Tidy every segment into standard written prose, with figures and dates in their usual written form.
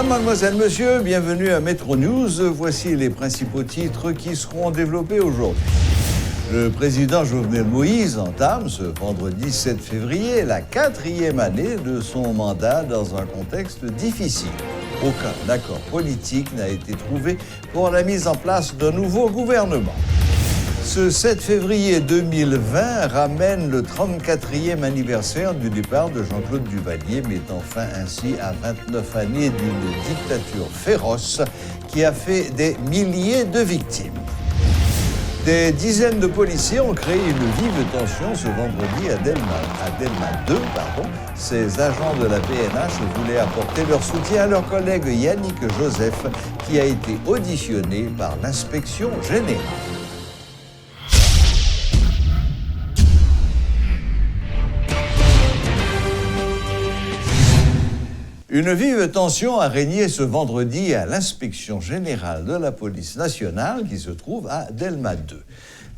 mademoiselle, monsieur, bienvenue à Metro News. Voici les principaux titres qui seront développés aujourd'hui. Le président Jovenel Moïse entame ce vendredi 7 février la 4e année de son mandat dans un contexte difficile. Aucun accord politique n'a été trouvé pour la mise en place d'un nouveau gouvernement. Ce 7 février 2020 ramène le 34e anniversaire du départ de Jean-Claude Duvalier, mettant fin ainsi à 29 années d'une dictature féroce qui a fait des milliers de victimes. Des dizaines de policiers ont créé une vive tension ce vendredi à Delma 2. Ces agents de la PNH voulaient apporter leur soutien à leur collègue Yannick Joseph, qui a été auditionné par l'inspection générale. Une vive tension a régné ce vendredi à l'inspection générale de la police nationale qui se trouve à Delma 2.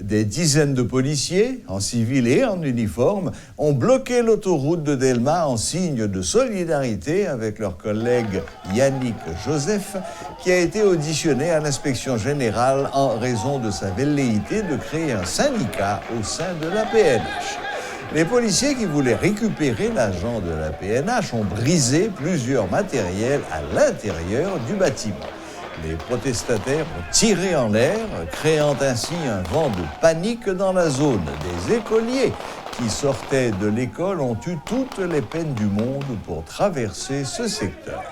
Des dizaines de policiers, en civil et en uniforme, ont bloqué l'autoroute de Delma en signe de solidarité avec leur collègue Yannick Joseph, qui a été auditionné à l'inspection générale en raison de sa velléité de créer un syndicat au sein de la PNH. Les policiers qui voulaient récupérer l'agent de la PNH ont brisé plusieurs matériels à l'intérieur du bâtiment. Les protestataires ont tiré en l'air, créant ainsi un vent de panique dans la zone. Des écoliers qui sortaient de l'école ont eu toutes les peines du monde pour traverser ce secteur.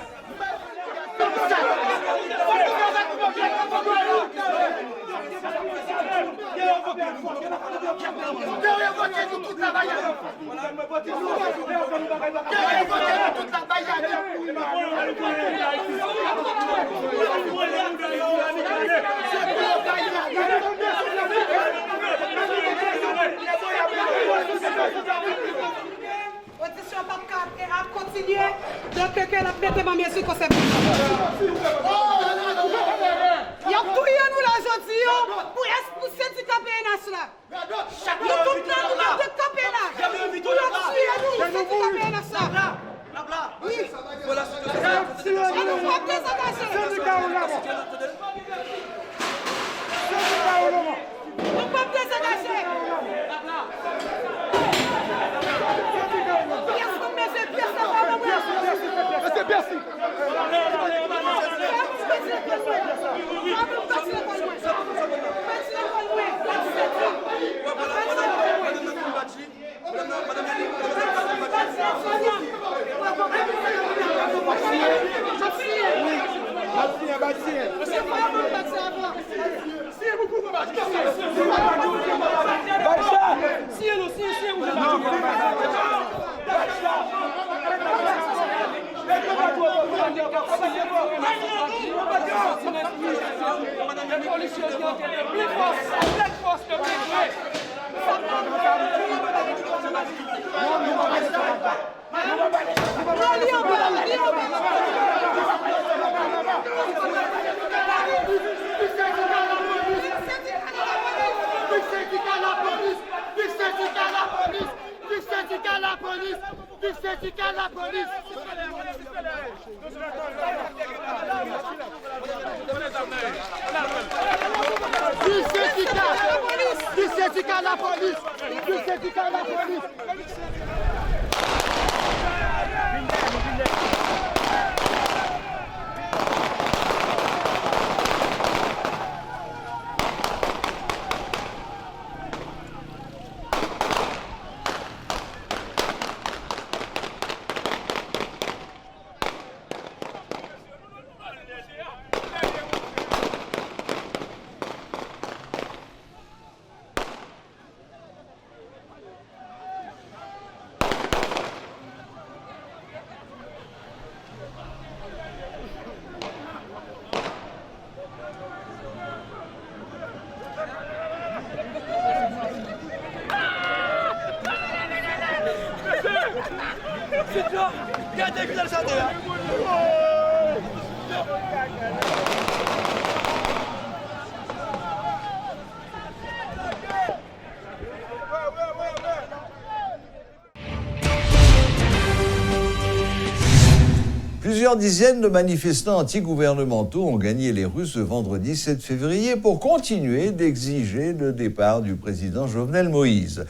Plusieurs dizaines de manifestants anti-gouvernementaux ont gagné les rues ce vendredi 7 février pour continuer d'exiger le départ du président Jovenel Moïse.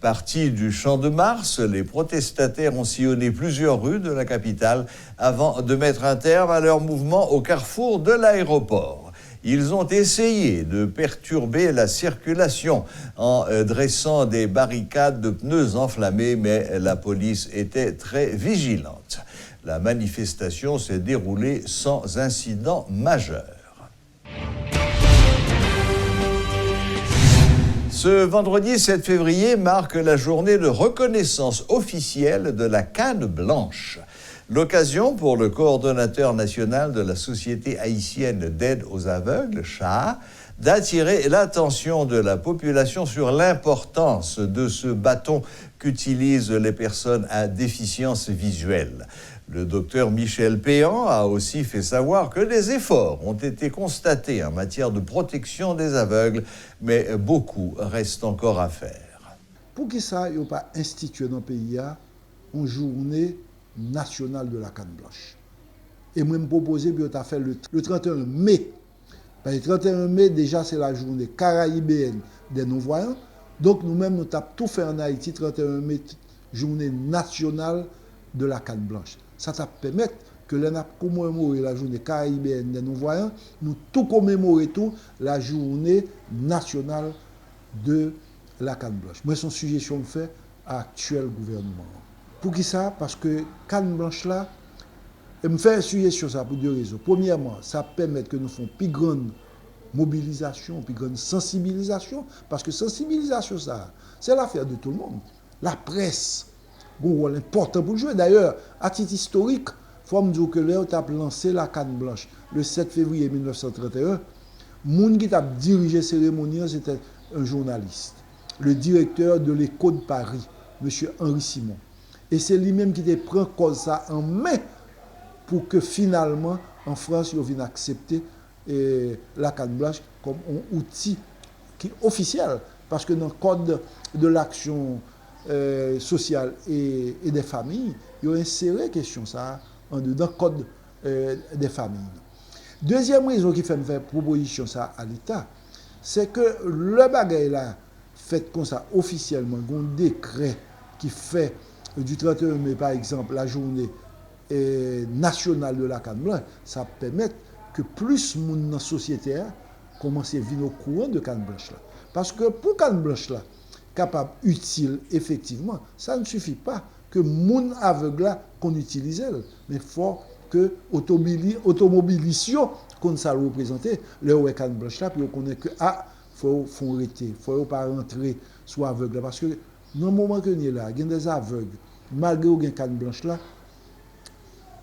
Partis du Champ de Mars, les protestataires ont sillonné plusieurs rues de la capitale avant de mettre un terme à leur mouvement au carrefour de l'aéroport. Ils ont essayé de perturber la circulation en dressant des barricades de pneus enflammés, mais la police était très vigilante. La manifestation s'est déroulée sans incident majeur. Ce vendredi 7 février marque la journée de reconnaissance officielle de la canne blanche. L'occasion pour le coordonnateur national de la Société haïtienne d'aide aux aveugles, CHAA, d'attirer l'attention de la population sur l'importance de ce bâton qu'utilisent les personnes à déficience visuelle. Le docteur Michel Péan a aussi fait savoir que des efforts ont été constatés en matière de protection des aveugles, mais beaucoup reste encore à faire. Pour qui ça, il n'y a pas institué dans le pays une journée nationale de la canne blanche. Et moi, je me propose de faire le 31 mai. Le 31 mai, déjà, c'est la journée caraïbéenne des non-voyants. Donc, nous-mêmes, nous avons tout fait en Haïti, 31 mai, journée nationale de la canne blanche. Ça permet que l'on a commémoré la journée caraïbéenne des non-voyants, nous tout commémorer tout la journée nationale de la canne blanche. Moi, c'est une suggestion que je fais à l'actuel gouvernement. Pour qui ça? Parce que canne blanche là, je me fais un sujet sur ça pour deux raisons. Premièrement, ça permet que nous fassions plus grande mobilisation, plus grande sensibilisation, parce que sensibilisation, ça, c'est l'affaire de tout le monde. La presse a un rôle important pour jouer. D'ailleurs, à titre historique, il faut me dire que là, on a lancé la canne blanche le 7 février 1931. Le monde qui a dirigé la cérémonie, c'était un journaliste, le directeur de l'Écho de Paris, M. Henri Simon. Et c'est lui-même qui a pris ça en main pour que finalement, en France, il vienne accepter la canne blanche comme un outil qui est officiel. Parce que dans le code de l'action sociale et des familles, il a inséré question ça dans le code des familles. Deuxième raison qui fait me faire proposition ça à l'État, c'est que le bagage là, fait comme ça officiellement, un décret qui fait du 31 mai, par exemple, la journée nationale de la canne blanche, ça permet que plus de monde dans la société commence à venir au courant de canne blanche là. Parce que pour canne blanche là, capable, utile, effectivement, ça ne suffit pas que les gens aveugles qu'on utilise, mais il faut que l'automobilisation qu'on ça représente, le canne blanche là, puis on connaît que faut arrêter, faut pas rentrer soit aveugle parce que dans le moment que nous est là, il y a des aveugles, malgré qu'il y a une canne blanche là,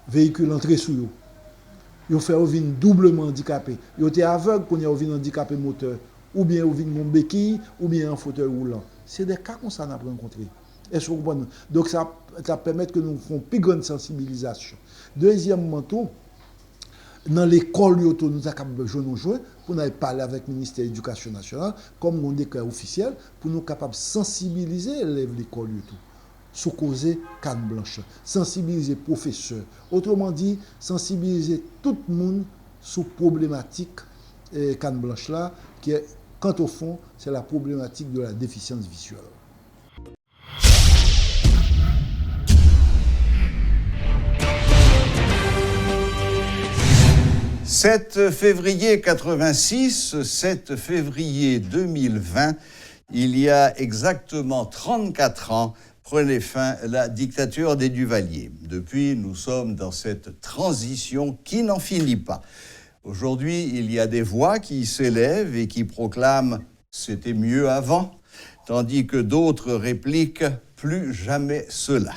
véhicule entré sous eux. Ils ont fait un doublement handicapé. Ils ont été aveugles qu'on a un handicapé moteur, ou bien un béquille, ou bien un fauteuil roulant. C'est des cas qu'on s'en a rencontré. Est-ce que vous comprenez? Donc ça permet que nous fassions plus grande sensibilisation. Deuxièmement, dans l'école, nous avons joué pour nous parler avec le ministère de l'Éducation nationale, comme un décret officiel, pour nous capables de sensibiliser les élèves de l'école. Sous causer canne blanche, sensibiliser les professeurs. Autrement dit, sensibiliser tout le monde sur la problématique canne blanche là, qui est, quant au fond, c'est la problématique de la déficience visuelle. « 7 février 86, 7 février 2020, il y a exactement 34 ans, prenait fin la dictature des Duvalier. Depuis, nous sommes dans cette transition qui n'en finit pas. Aujourd'hui, il y a des voix qui s'élèvent et qui proclament « c'était mieux avant », tandis que d'autres répliquent « plus jamais cela ».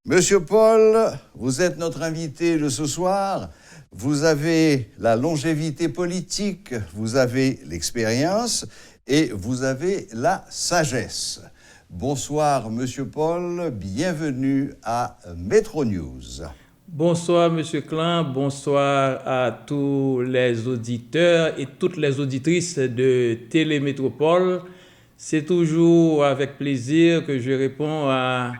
Monsieur Paul, vous êtes notre invité de ce soir. Vous avez la longévité politique, vous avez l'expérience et vous avez la sagesse. Bonsoir, Monsieur Paul, bienvenue à Metro News. Bonsoir, Monsieur Klein, bonsoir à tous les auditeurs et toutes les auditrices de Télémétropole. C'est toujours avec plaisir que je réponds à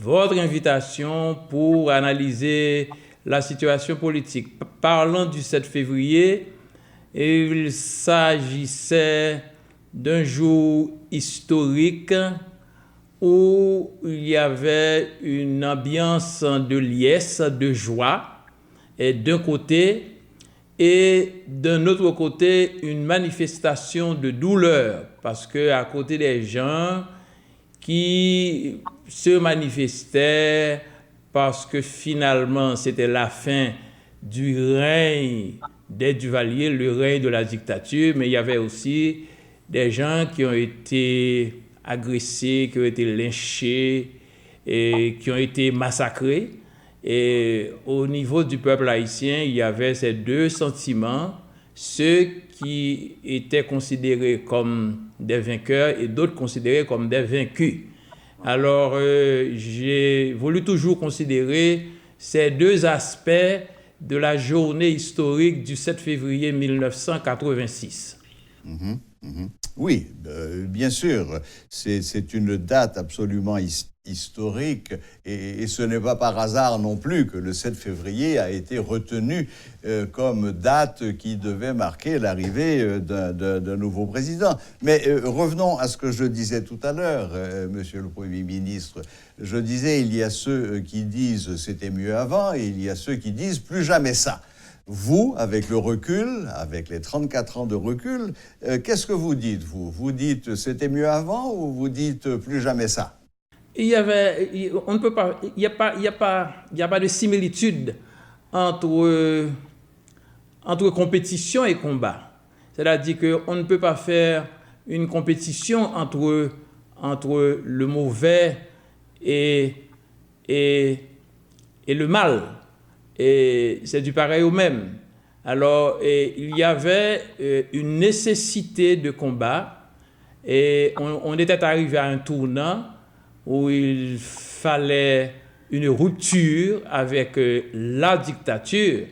votre invitation pour analyser la situation politique. Parlant du 7 février, il s'agissait d'un jour historique où il y avait une ambiance de liesse, de joie, et d'un côté, et d'un autre côté, une manifestation de douleur, parce que à côté des gens qui se manifestaient parce que finalement c'était la fin du règne des Duvalier, le règne de la dictature, mais il y avait aussi des gens qui ont été agressés, qui ont été lynchés et qui ont été massacrés. Et au niveau du peuple haïtien, il y avait ces deux sentiments, ceux qui étaient considérés comme des vainqueurs et d'autres considérés comme des vaincus. Alors, j'ai voulu toujours considérer ces deux aspects de la journée historique du 7 février 1986. Oui, bien sûr, c'est une date absolument historique et ce n'est pas par hasard non plus que le 7 février a été retenu comme date qui devait marquer l'arrivée d'un nouveau président. Mais revenons à ce que je disais tout à l'heure, Monsieur le Premier ministre. Je disais, il y a ceux qui disent c'était mieux avant et il y a ceux qui disent plus jamais ça. Vous, avec le recul, avec les 34 ans de recul, qu'est-ce que vous dites, vous? Vous dites c'était mieux avant ou vous dites plus jamais ça? Il y a pas de similitude entre compétition et combat. C'est-à-dire qu'on ne peut pas faire une compétition entre le mauvais et le mal. Et c'est du pareil au même. Alors, il y avait une nécessité de combat et on était arrivé à un tournant où il fallait une rupture avec la dictature.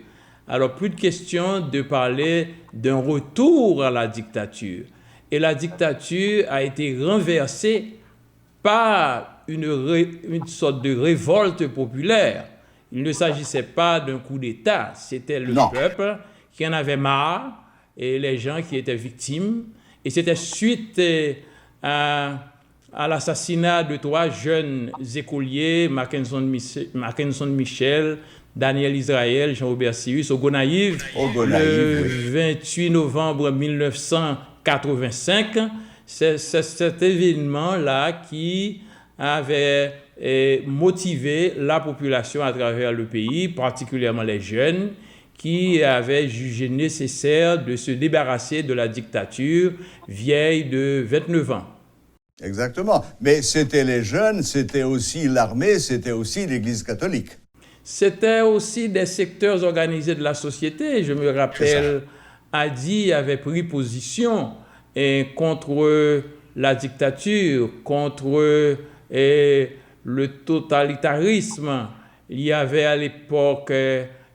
Alors, plus de question de parler d'un retour à la dictature. Et la dictature a été renversée par une sorte de révolte populaire. Il ne s'agissait pas d'un coup d'État, c'était le peuple qui en avait marre et les gens qui étaient victimes. Et c'était suite à l'assassinat de 3 jeunes écoliers, Mackenson Michel, Daniel Israël, Jean-Robert Cyrus, au Gonaïve, le 28 novembre 1985. C'est cet événement-là qui avait motivé la population à travers le pays, particulièrement les jeunes, qui avaient jugé nécessaire de se débarrasser de la dictature vieille de 29 ans. Exactement. Mais c'était les jeunes, c'était aussi l'armée, c'était aussi l'Église catholique. C'était aussi des secteurs organisés de la société. Je me rappelle, Hadi avait pris position contre la dictature, contre le totalitarisme. Il y avait à l'époque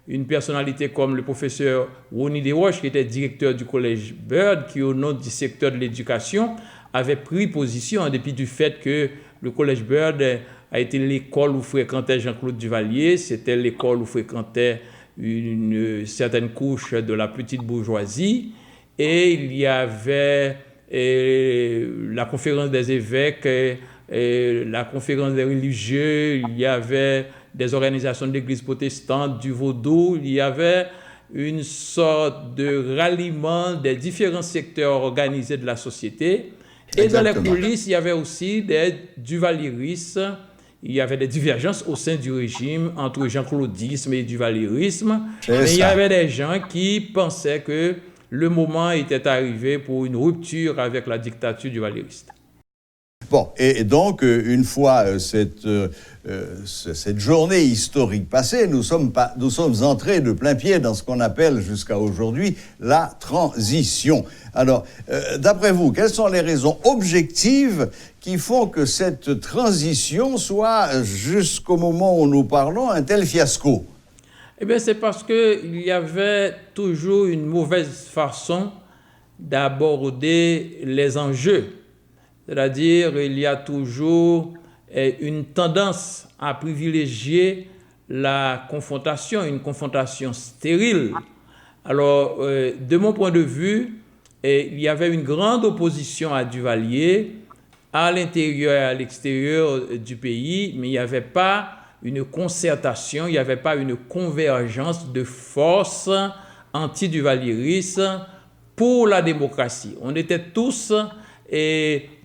une personnalité comme le professeur Ronnie Desroches, qui était directeur du collège Byrd, qui au nom du secteur de l'éducation avait pris position en dépit du fait que le collège Byrd a été l'école où fréquentait Jean-Claude Duvalier, c'était l'école où fréquentait une certaine couche de la petite bourgeoisie, et il y avait la conférence des évêques, la conférence des religieux, il y avait des organisations de l'église protestante, du vaudou, il y avait une sorte de ralliement des différents secteurs organisés de la société. Et dans les coulisses, il y avait aussi des duvalieristes, il y avait des divergences au sein du régime entre jean-claudisme et duvalierisme, mais il y avait des gens qui pensaient que le moment était arrivé pour une rupture avec la dictature duvalieriste. Bon, et donc, une fois cette journée historique passée, nous sommes entrés de plein pied dans ce qu'on appelle jusqu'à aujourd'hui la transition. Alors, d'après vous, quelles sont les raisons objectives qui font que cette transition soit, jusqu'au moment où nous parlons, un tel fiasco? Eh bien, c'est parce qu'il y avait toujours une mauvaise façon d'aborder les enjeux. C'est-à-dire, il y a toujours une tendance à privilégier la confrontation, une confrontation stérile. Alors, de mon point de vue, il y avait une grande opposition à Duvalier, à l'intérieur et à l'extérieur du pays, mais il n'y avait pas une concertation, il n'y avait pas une convergence de forces anti-duvalieristes pour la démocratie. On était tous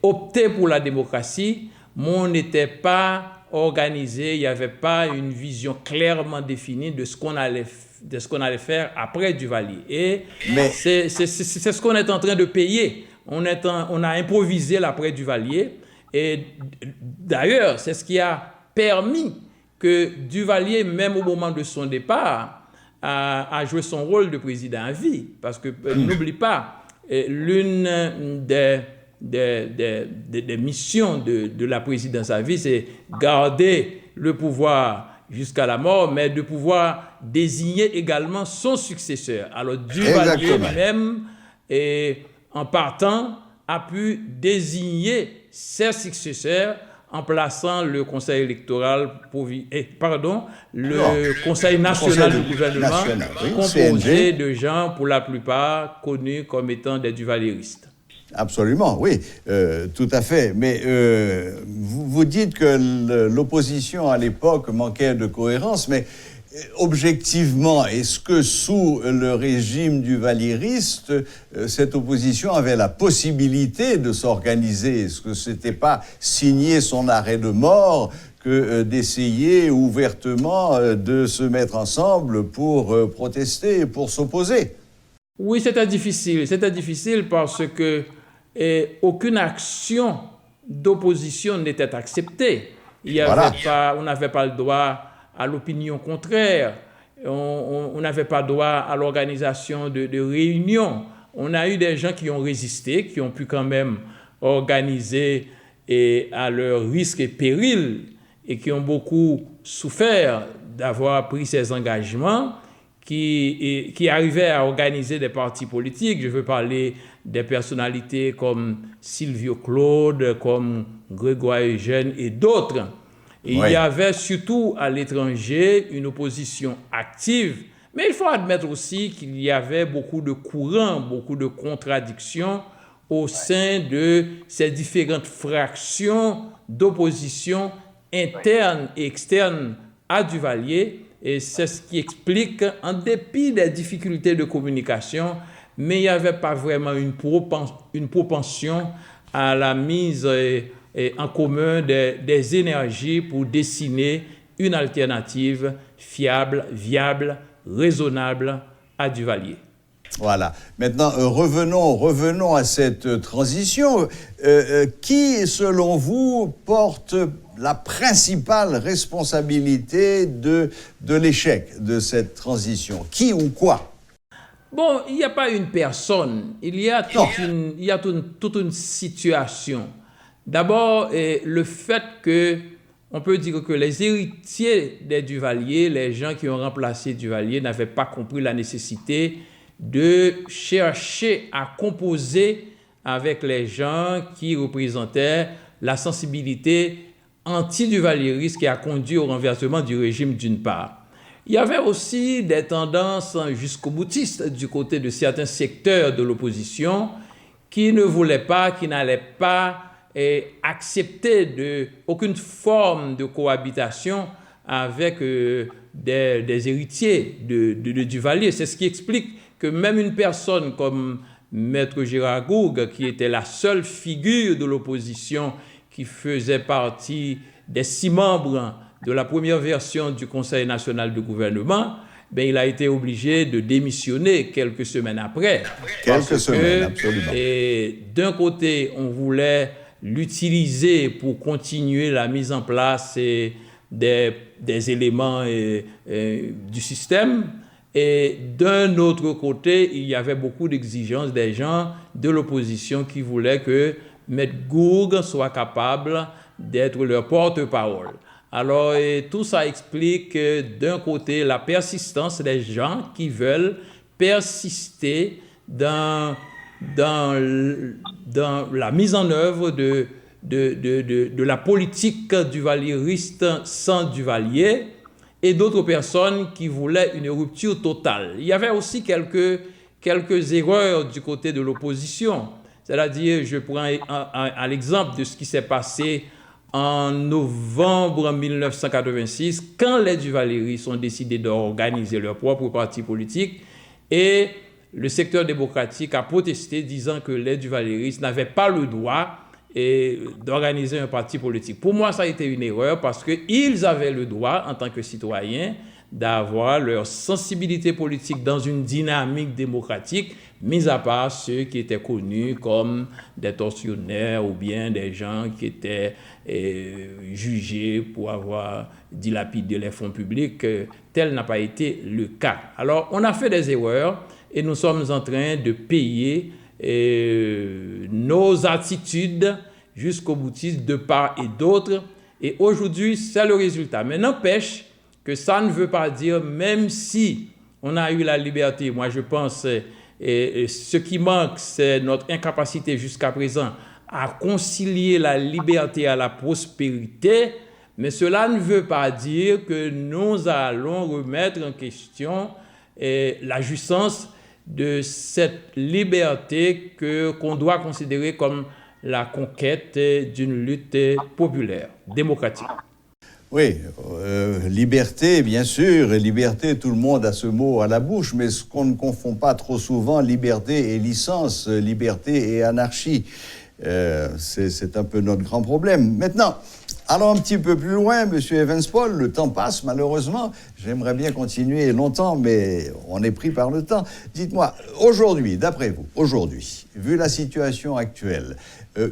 optés pour la démocratie, mais on n'était pas organisé, il n'y avait pas une vision clairement définie de ce qu'on allait faire après Duvalier. Et c'est ce qu'on est en train de payer. On a improvisé l'après Duvalier. Et d'ailleurs, c'est ce qui a permis que Duvalier, même au moment de son départ, a joué son rôle de président à vie. Parce que n'oublie pas, l'une des missions de la présidence à vie, c'est garder le pouvoir jusqu'à la mort, mais de pouvoir désigner également son successeur. Alors Duvalier même, en partant, a pu désigner ses successeurs en plaçant le Conseil électoral, le Conseil national du gouvernement, composé de gens, pour la plupart, connus comme étant des duvalieristes. Absolument, oui, tout à fait. Mais vous dites que l'opposition à l'époque manquait de cohérence, mais objectivement, est-ce que sous le régime duvalieriste, cette opposition avait la possibilité de s'organiser? Est-ce que ce n'était pas signer son arrêt de mort que d'essayer ouvertement de se mettre ensemble pour protester, pour s'opposer? Oui, c'était difficile. C'était difficile parce que aucune action d'opposition n'était acceptée. On n'avait pas le droit à l'opinion contraire. On n'avait pas droit à l'organisation de réunions. On a eu des gens qui ont résisté, qui ont pu quand même organiser à leur risque et péril, et qui ont beaucoup souffert d'avoir pris ces engagements, qui arrivaient à organiser des partis politiques. Je veux parler des personnalités comme Silvio Claude, comme Grégoire Eugène et d'autres. Et il y avait surtout à l'étranger une opposition active, mais il faut admettre aussi qu'il y avait beaucoup de courants, beaucoup de contradictions au sein de ces différentes fractions d'opposition interne et externe à Duvalier. Et c'est ce qui explique, en dépit des difficultés de communication, mais il n'y avait pas vraiment une propension à la mise en commun des énergies pour dessiner une alternative fiable, viable, raisonnable à Duvalier. Voilà. Maintenant, revenons à cette transition. Qui, selon vous, porte la principale responsabilité de l'échec de cette transition? Qui ou quoi? Bon, il n'y a pas une personne. Il y a toute une situation. D'abord, le fait on peut dire que les héritiers des Duvalier, les gens qui ont remplacé Duvalier, n'avaient pas compris la nécessité de chercher à composer avec les gens qui représentaient la sensibilité anti-duvalieriste qui a conduit au renversement du régime d'une part. Il y avait aussi des tendances jusqu'au boutistes du côté de certains secteurs de l'opposition qui ne voulaient pas, qui n'allaient pas accepter aucune forme de cohabitation avec des héritiers de Duvalier. C'est ce qui explique que même une personne comme Maître Gérard Gourgue, qui était la seule figure de l'opposition qui faisait partie des 6 membres de la première version du Conseil national de gouvernement, il a été obligé de démissionner quelques semaines après. Absolument. Et d'un côté, on voulait l'utiliser pour continuer la mise en place des éléments du système. Et d'un autre côté, il y avait beaucoup d'exigences des gens de l'opposition qui voulaient que M. Gourgue soit capable d'être leur porte-parole. Alors, tout ça explique d'un côté la persistance des gens qui veulent persister dans la mise en œuvre de la politique duvalieriste sans Duvalier. et d'autres personnes qui voulaient une rupture totale. Il y avait aussi quelques erreurs du côté de l'opposition. C'est-à-dire, je prends à l'exemple de ce qui s'est passé en novembre 1986, quand les Duvalier ont décidé d'organiser leur propre parti politique, et le secteur démocratique a protesté disant que les Duvalier n'avaient pas le droit d'organiser un parti politique. Pour moi, ça a été une erreur parce qu'ils avaient le droit, en tant que citoyens, d'avoir leur sensibilité politique dans une dynamique démocratique, mis à part ceux qui étaient connus comme des tortionnaires ou bien des gens qui étaient jugés pour avoir dilapidé les fonds publics. Tel n'a pas été le cas. Alors, on a fait des erreurs et nous sommes en train de payer nos attitudes jusqu'au boutiste de part et d'autre. Et aujourd'hui, c'est le résultat. Mais n'empêche que ça ne veut pas dire, même si on a eu la liberté, moi je pense, ce qui manque, c'est notre incapacité jusqu'à présent à concilier la liberté à la prospérité, mais cela ne veut pas dire que nous allons remettre en question la jouissance de cette liberté qu'on doit considérer comme la conquête d'une lutte populaire, démocratique. Oui, liberté, bien sûr, et liberté, tout le monde a ce mot à la bouche, mais ce qu'on ne confond pas trop souvent, liberté et licence, liberté et anarchie. C'est un peu notre grand problème. Maintenant, allons un petit peu plus loin, Monsieur Evans-Paul, le temps passe malheureusement. J'aimerais bien continuer longtemps, mais on est pris par le temps. Dites-moi, aujourd'hui, d'après vous, aujourd'hui, vu la situation actuelle,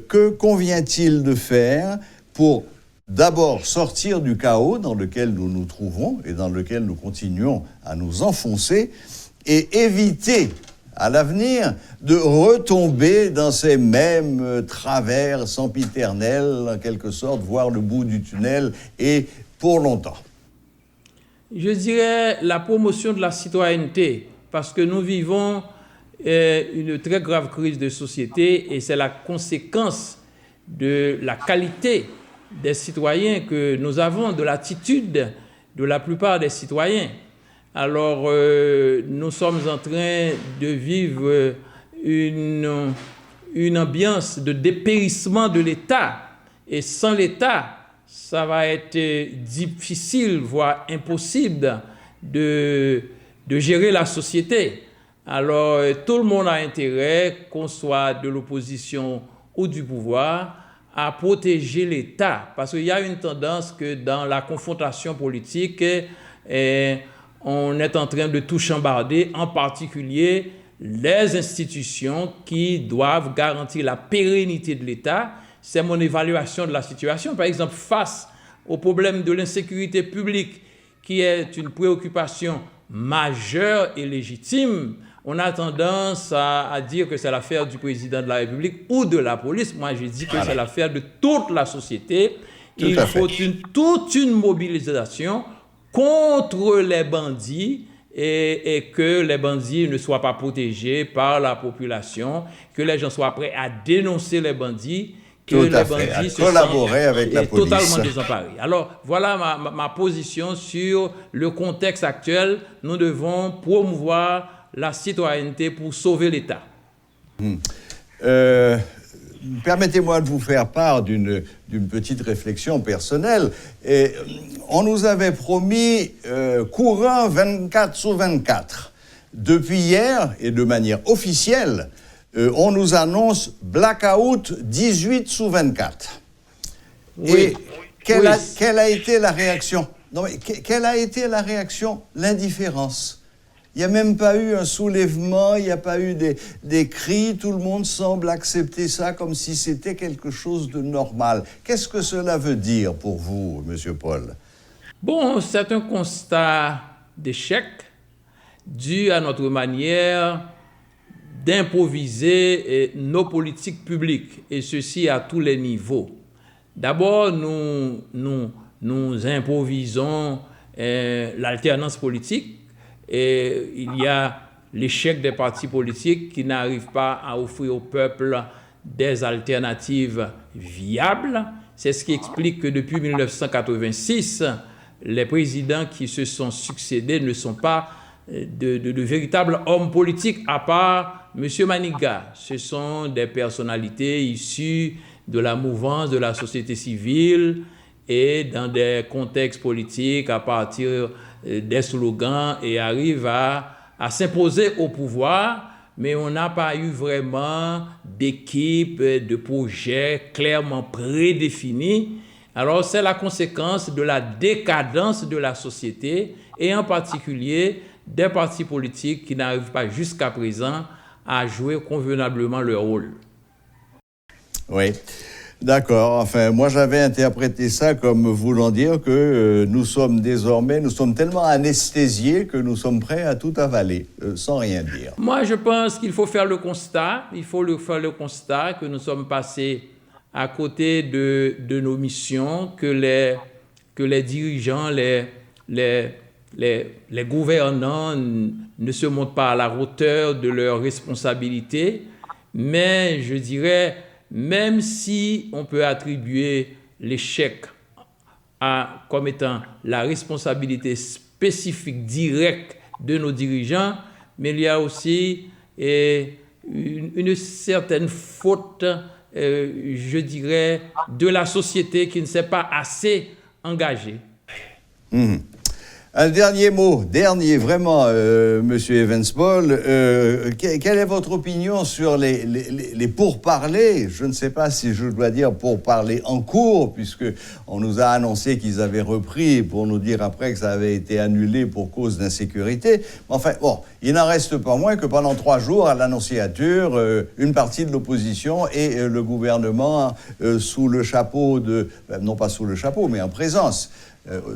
que convient-il de faire pour d'abord sortir du chaos dans lequel nous nous trouvons et dans lequel nous continuons à nous enfoncer et éviter à l'avenir de retomber dans ces mêmes travers sempiternels, en quelque sorte, voir le bout du tunnel et pour longtemps? Je dirais la promotion de la citoyenneté, parce que nous vivons une très grave crise de société et c'est la conséquence de la qualité des citoyens que nous avons, de l'attitude de la plupart des citoyens. Alors, nous sommes en train de vivre une ambiance de dépérissement de l'État. Et sans l'État, ça va être difficile, voire impossible de gérer la société. Alors, tout le monde a intérêt, qu'on soit de l'opposition ou du pouvoir, à protéger l'État. Parce qu'il y a une tendance que dans la confrontation politique, on est en train de tout chambarder, en particulier les institutions qui doivent garantir la pérennité de l'État. C'est mon évaluation de la situation. Par exemple, face au problème de l'insécurité publique, qui est une préoccupation majeure et légitime, on a tendance à dire que c'est l'affaire du président de la République ou de la police. Moi, je dis que c'est l'affaire de toute la société. Il faut toute une mobilisation contre les bandits et que les bandits ne soient pas protégés par la population, que les gens soient prêts à dénoncer les bandits, que les bandits se collaborer avec la police. Totalement désemparés. Alors, voilà ma position sur le contexte actuel. Nous devons promouvoir la citoyenneté pour sauver l'État. Permettez-moi de vous faire part d'une petite réflexion personnelle. Et on nous avait promis courant 24/24. Depuis hier, et de manière officielle, on nous annonce blackout 18/24. Oui. Et quelle a été la réaction? Non, mais quelle a été la réaction? L'indifférence. Il n'y a même pas eu un soulèvement, il n'y a pas eu des cris, tout le monde semble accepter ça comme si c'était quelque chose de normal. Qu'est-ce que cela veut dire pour vous, Monsieur Paul? Bon, c'est un constat d'échec dû à notre manière d'improviser nos politiques publiques, et ceci à tous les niveaux. D'abord, nous improvisons l'alternance politique, et il y a l'échec des partis politiques qui n'arrivent pas à offrir au peuple des alternatives viables. C'est ce qui explique que depuis 1986, les présidents qui se sont succédés ne sont pas de véritables hommes politiques, à part M. Maniga. Ce sont des personnalités issues de la mouvance de la société civile et dans des contextes politiques à partir des slogans et arrivent à s'imposer au pouvoir, mais on n'a pas eu vraiment d'équipe, de projet clairement prédéfini. Alors c'est la conséquence de la décadence de la société et en particulier des partis politiques qui n'arrivent pas jusqu'à présent à jouer convenablement leur rôle. Oui, d'accord. Enfin, moi j'avais interprété ça comme voulant dire que nous sommes tellement anesthésiés que nous sommes prêts à tout avaler, sans rien dire. Moi je pense qu'il faut faire le constat, que nous sommes passés à côté de nos missions, que les dirigeants, les gouvernants ne se montrent pas à la hauteur de leurs responsabilités, mais je dirais, même si on peut attribuer l'échec comme étant la responsabilité spécifique directe de nos dirigeants, mais il y a aussi une certaine faute, je dirais, de la société qui ne s'est pas assez engagée. Un dernier mot, vraiment, Monsieur Evans-Paul, quelle est votre opinion sur les pourparlers? Je ne sais pas si je dois dire pourparlers en cours, puisque on nous a annoncé qu'ils avaient repris pour nous dire après que ça avait été annulé pour cause d'insécurité. Enfin, bon, il n'en reste pas moins que pendant 3 jours, à l'annonciature, une partie de l'opposition et le gouvernement, sous le chapeau non pas sous le chapeau, mais en présence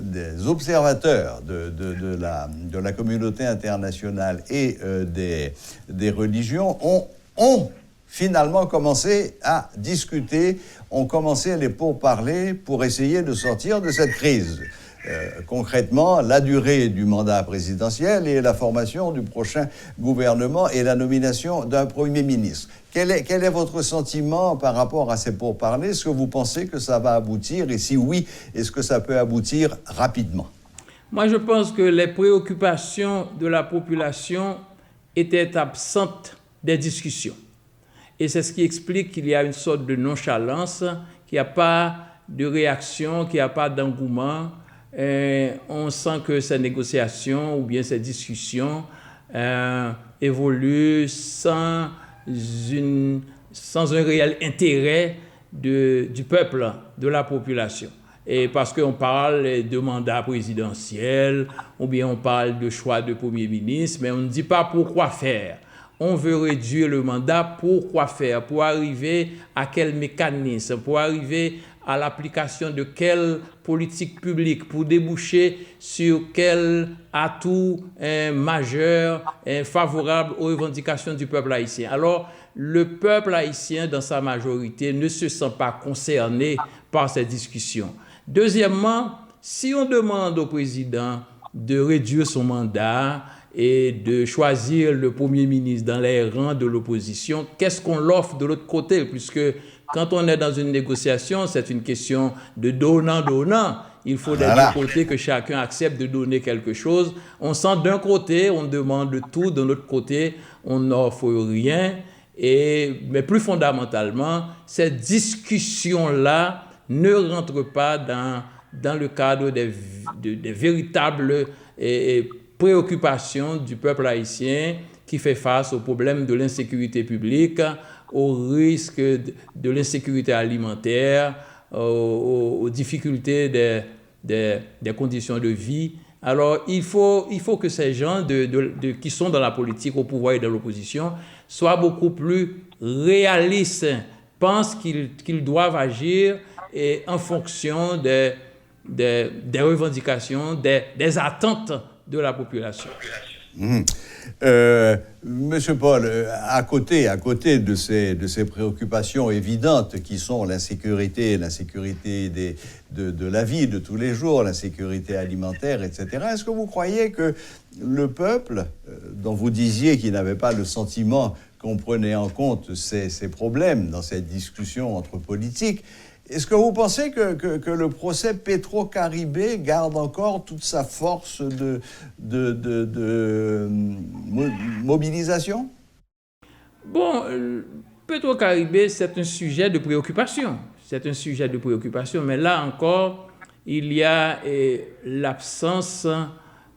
des observateurs de la communauté internationale et des religions ont finalement commencé à discuter, ont commencé les pourparlers pour essayer de sortir de cette crise. Concrètement, la durée du mandat présidentiel et la formation du prochain gouvernement et la nomination d'un Premier ministre. Quel est votre sentiment par rapport à ces pourparlers? Est-ce que vous pensez que ça va aboutir? Et si oui, est-ce que ça peut aboutir rapidement? Moi, je pense que les préoccupations de la population étaient absentes des discussions. Et c'est ce qui explique qu'il y a une sorte de nonchalance, qu'il n'y a pas de réaction, qu'il n'y a pas d'engouement. On sent que ces négociations ou bien ces discussions évoluent sans un réel intérêt du peuple, de la population. Et parce qu'on parle de mandat présidentiel, ou bien on parle de choix de Premier ministre, mais on ne dit pas pourquoi faire. On veut réduire le mandat, pourquoi faire? Pour arriver à quel mécanisme? Pour arriver à l'application de quelle politique publique? Pour déboucher sur quel atout majeur favorable aux revendications du peuple haïtien? Alors, le peuple haïtien, dans sa majorité, ne se sent pas concerné par ces discussions. Deuxièmement, si on demande au président de réduire son mandat et de choisir le Premier ministre dans les rangs de l'opposition, qu'est-ce qu'on l'offre de l'autre côté? Puisque quand on est dans une négociation, c'est une question de donnant-donnant. Il faut des deux côtés que chacun accepte de donner quelque chose. On sent d'un côté, on demande tout, de l'autre côté, on n'offre rien. Mais plus fondamentalement, cette discussion-là ne rentre pas dans le cadre des véritables préoccupations du peuple haïtien qui fait face au problème de l'insécurité publique, au risque de l'insécurité alimentaire, aux difficultés des conditions de vie. Alors, il faut que ces gens qui sont dans la politique, au pouvoir et dans l'opposition, soient beaucoup plus réalistes, pensent qu'ils doivent agir en fonction des revendications, des attentes de la population. Monsieur Paul, à côté de ces préoccupations évidentes qui sont l'insécurité de la vie de tous les jours, l'insécurité alimentaire, etc., est-ce que vous croyez que le peuple, dont vous disiez qu'il n'avait pas le sentiment qu'on prenait en compte ces problèmes dans cette discussion entre politiques, Est-ce que vous pensez que le procès Petro-Caribé garde encore toute sa force de mobilisation? Bon, Petro-Caribé, c'est un sujet de préoccupation. C'est un sujet de préoccupation, mais là encore, il y a l'absence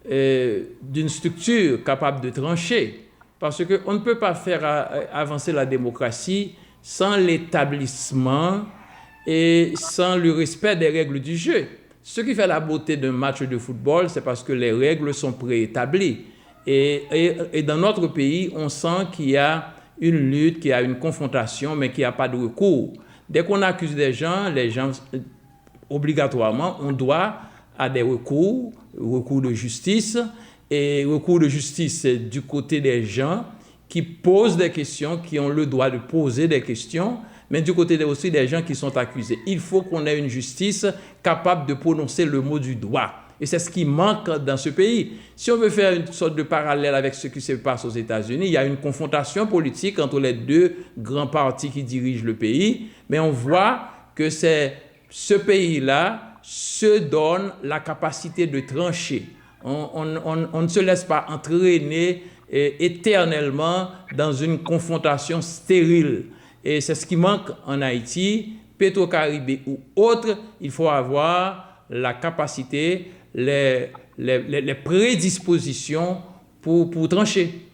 d'une structure capable de trancher. Parce qu'on ne peut pas faire avancer la démocratie sans l'établissement et sans le respect des règles du jeu. Ce qui fait la beauté d'un match de football, c'est parce que les règles sont préétablies. Et dans notre pays, on sent qu'il y a une lutte, qu'il y a une confrontation, mais qu'il n'y a pas de recours. Dès qu'on accuse des gens, les gens, obligatoirement, on doit à des recours de justice. Et recours de justice, c'est du côté des gens qui posent des questions, qui ont le droit de poser des questions, mais du côté aussi des gens qui sont accusés. Il faut qu'on ait une justice capable de prononcer le mot du droit. Et c'est ce qui manque dans ce pays. Si on veut faire une sorte de parallèle avec ce qui se passe aux États-Unis, il y a une confrontation politique entre les deux grands partis qui dirigent le pays, mais on voit que ce pays-là se donne la capacité de trancher. On ne se laisse pas entraîner éternellement dans une confrontation stérile. Et c'est ce qui manque en Haïti, Petro-Caribé ou autre. Il faut avoir la capacité, les prédispositions pour trancher.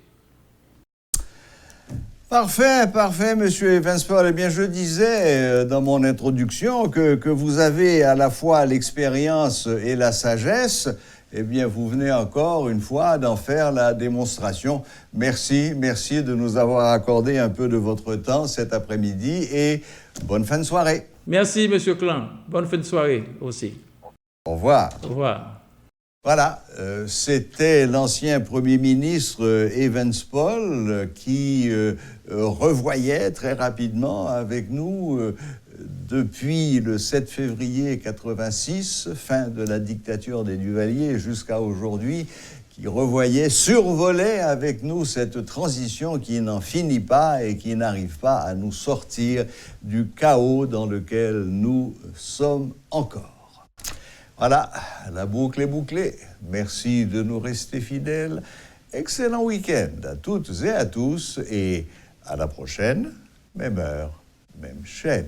Parfait, Monsieur Evans-Paul. Eh bien, je disais dans mon introduction que vous avez à la fois l'expérience et la sagesse. Eh bien, vous venez encore une fois d'en faire la démonstration. Merci de nous avoir accordé un peu de votre temps cet après-midi et bonne fin de soirée. Merci, Monsieur Clan. Bonne fin de soirée aussi. Au revoir. Au revoir. Voilà, c'était l'ancien Premier ministre Evans-Paul qui revoyait très rapidement avec nous depuis le 7 février 86, fin de la dictature des Duvalier, jusqu'à aujourd'hui, qui survolait avec nous cette transition qui n'en finit pas et qui n'arrive pas à nous sortir du chaos dans lequel nous sommes encore. Voilà, la boucle est bouclée. Merci de nous rester fidèles. Excellent week-end à toutes et à tous et à la prochaine, même heure, même chaîne.